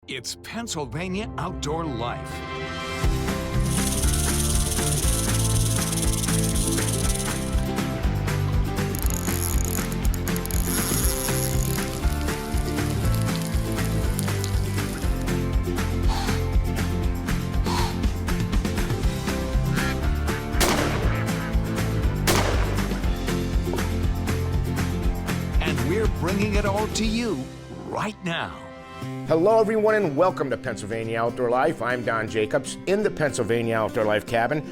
It's Pennsylvania Outdoor Life. And we're bringing it all to you right now. Hello everyone and welcome to Pennsylvania Outdoor Life. I'm Don Jacobs in the Pennsylvania Outdoor Life cabin.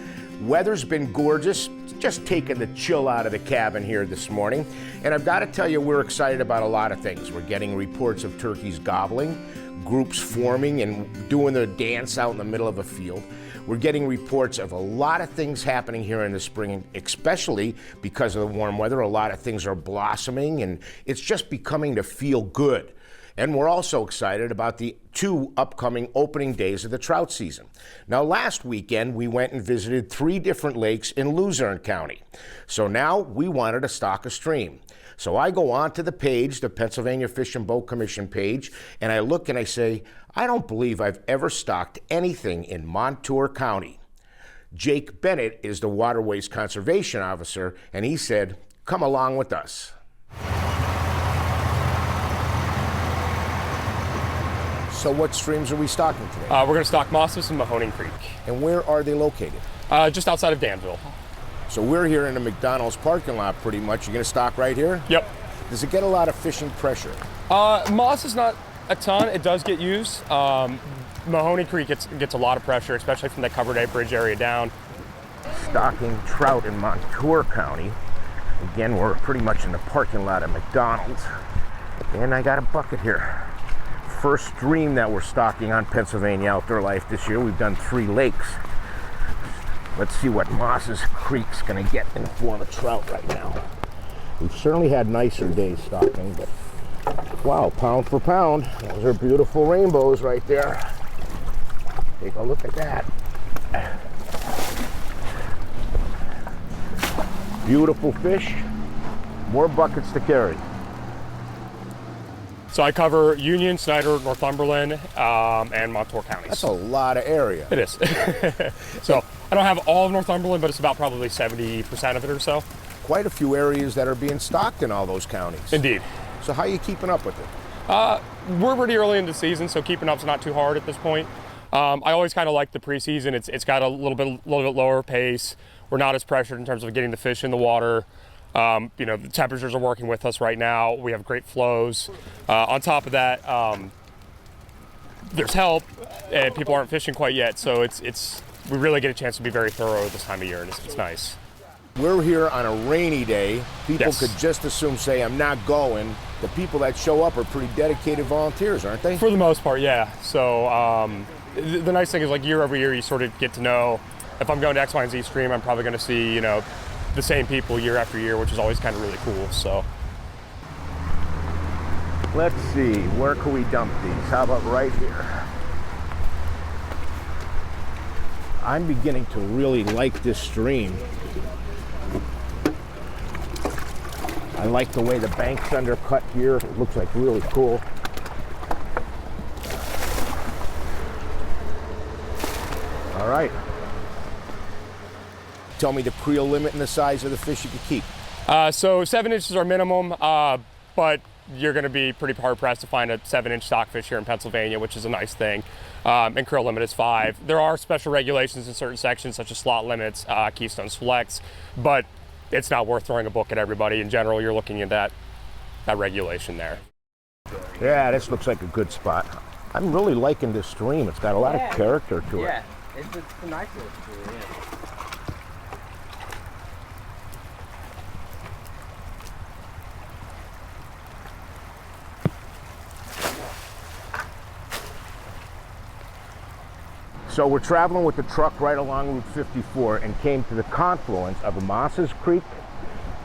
Weather's been gorgeous, just taking the chill out of the cabin here this morning. And I've got to tell you, we're excited about a lot of things. We're getting reports of turkeys gobbling, groups forming and doing their dance out in the middle of a field. We're getting reports of a lot of things happening here in the spring, especially because of the warm weather. A lot of things are blossoming and it's just becoming to feel good. And we're also excited about the 2 upcoming opening days of the trout season. Now, last weekend, we went and visited 3 different lakes in Luzerne County. So now we wanted to stock a stream. So I go onto the page, the Pennsylvania Fish and Boat Commission page, and I look and I say, I don't believe I've ever stocked anything in Montour County. Jake Bennett is the Waterways Conservation Officer, and he said, come along with us. So what streams are we stocking today? We're going to stock Mauses and Mahoning Creek. And where are they located? Just outside of Danville. So we're here in the McDonald's parking lot pretty much. You're going to stock right here? Yep. Does it get a lot of fishing pressure? Moss is not a ton. It does get used. Mahoning Creek gets a lot of pressure, especially from the covered bridge area down. Stocking trout in Montour County. Again, we're pretty much in the parking lot of McDonald's. And I got a bucket here. First stream that we're stocking on Pennsylvania Outdoor Life this year. We've done 3 lakes. Let's see what Mauses Creek's gonna get in the form of trout right now. We've certainly had nicer days stocking, but wow, pound for pound. Those are beautiful rainbows right there. Take a look at that. Beautiful fish, more buckets to carry. So I cover Union, Snyder, Northumberland, and Montour counties. That's a lot of area. It is. So I don't have all of Northumberland, but it's about probably 70% of it or so. Quite a few areas that are being stocked in all those counties. Indeed. So how are you keeping up with it? We're pretty early in the season, so keeping up's not too hard at this point. I always kind of like the preseason. It's got a little bit lower pace. We're not as pressured in terms of getting the fish in the water. The temperatures are working with us right now. We have great flows. On top of that, there's help, and people aren't fishing quite yet. So we really get a chance to be very thorough this time of year, and it's nice. We're here on a rainy day. People Yes. could just as soon say, I'm not going. The people that show up are pretty dedicated volunteers, aren't they? For the most part, yeah. So the nice thing is, like, year over year, you sort of get to know, if I'm going to X, Y, and Z stream, I'm probably going to see, the same people year after year, which is always kind of really cool. So Let's see, where can we dump these? How about right here? I'm beginning to really like this stream. I like the way the bank's undercut here. It looks like really cool. All right. Tell me the creel limit and the size of the fish you can keep. So 7 inches are minimum, but you're going to be pretty hard pressed to find a 7-inch stockfish here in Pennsylvania, which is a nice thing. And creel limit is 5. There are special regulations in certain sections, such as slot limits, keystone flex, but it's not worth throwing a book at everybody. In general, you're looking at that regulation there. Yeah, this looks like a good spot. I'm really liking this stream. It's got a lot of character to it. Yeah, it's a nice little stream, yeah. So we're traveling with the truck right along Route 54 and came to the confluence of the Mauses Creek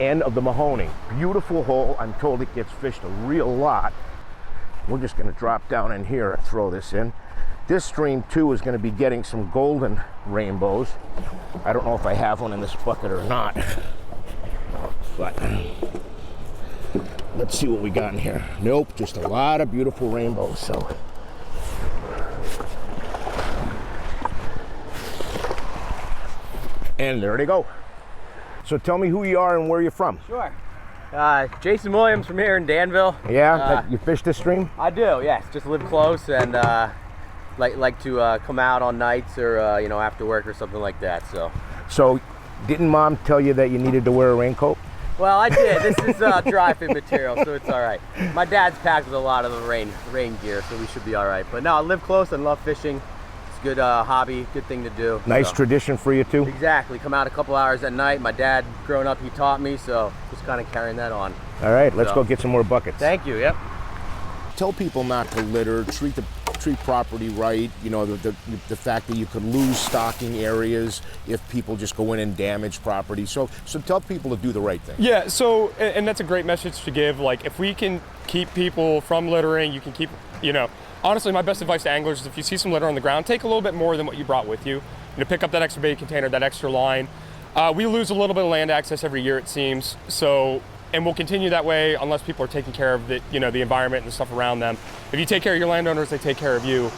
and of the Mahoning. Beautiful hole. I'm told it gets fished a real lot. We're just going to drop down in here and throw this in. This stream too is going to be getting some golden rainbows. I don't know if I have one in this bucket or not, but let's see what we got in here. Nope, just a lot of beautiful rainbows. So And there they go. So tell me who you are and where you're from. Sure. Jason Williams from here in Danville. Yeah, you fish this stream? I do, yes. Just live close and like to come out on nights or you know, after work or something like that. So didn't Mom tell you that you needed to wear a raincoat? Well, I did. This is dry fit material, so it's all right. My dad's packed with a lot of the rain gear, so we should be all right. But no, I live close and love fishing. It's a good hobby, good thing to do. Nice tradition for you too? Exactly. Come out a couple hours at night. My dad, growing up, he taught me, so just kind of carrying that on. All right, let's go get some more buckets. Thank you, yep. Tell people not to litter, treat property right, you know, the fact that you could lose stocking areas if people just go in and damage property. So tell people to do the right thing. Yeah, so, and that's a great message to give. Like, if we can keep people from littering, you can keep, you know, honestly, my best advice to anglers is if you see some litter on the ground, take a little bit more than what you brought with you. You know, pick up that extra bait container, that extra line. We lose a little bit of land access every year, it seems. So, and we'll continue that way unless people are taking care of the, you know, the environment and the stuff around them. If you take care of your landowners, they take care of you.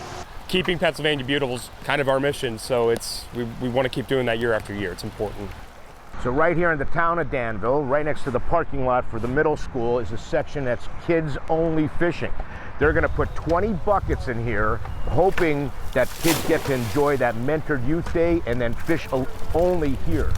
Keeping Pennsylvania beautiful is kind of our mission, so we want to keep doing that year after year. It's important. So right here in the town of Danville, right next to the parking lot for the middle school, is a section that's kids-only fishing. They're going to put 20 buckets in here, hoping that kids get to enjoy that mentored youth day and then fish only here.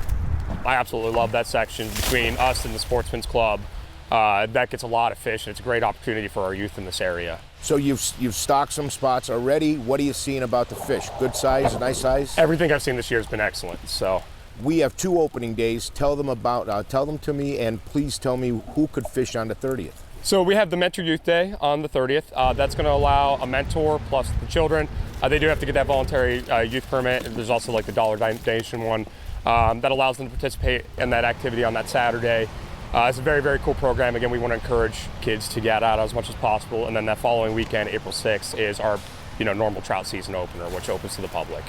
I absolutely love that section between us and the Sportsman's Club. That gets a lot of fish, and it's a great opportunity for our youth in this area. So you've stocked some spots already. What are you seeing about the fish? Good size, nice size? Everything I've seen this year has been excellent. So we have 2 opening days. Tell them to me, and please tell me who could fish on the 30th. So we have the Mentor Youth Day on the 30th. That's going to allow a mentor plus the children. They do have to get that voluntary youth permit. There's also like the dollar donation one that allows them to participate in that activity on that Saturday. It's a very, very cool program. Again, we want to encourage kids to get out as much as possible. And then that following weekend, April 6th, is our normal trout season opener, which opens to the public.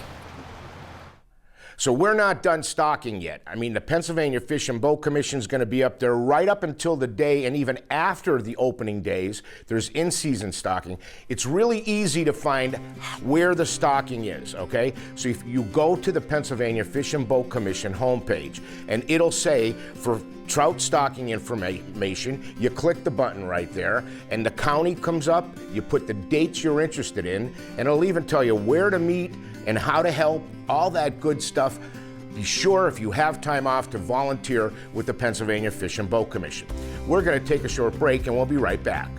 So we're not done stocking yet. I mean, the Pennsylvania Fish and Boat Commission is going to be up there right up until the day, and even after the opening days, there's in-season stocking. It's really easy to find where the stocking is, okay? So if you go to the Pennsylvania Fish and Boat Commission homepage, and it'll say for trout stocking information, you click the button right there, and the county comes up, you put the dates you're interested in, and it'll even tell you where to meet and how to help, all that good stuff. Be sure, if you have time off, to volunteer with the Pennsylvania Fish and Boat Commission. We're going to take a short break, and we'll be right back.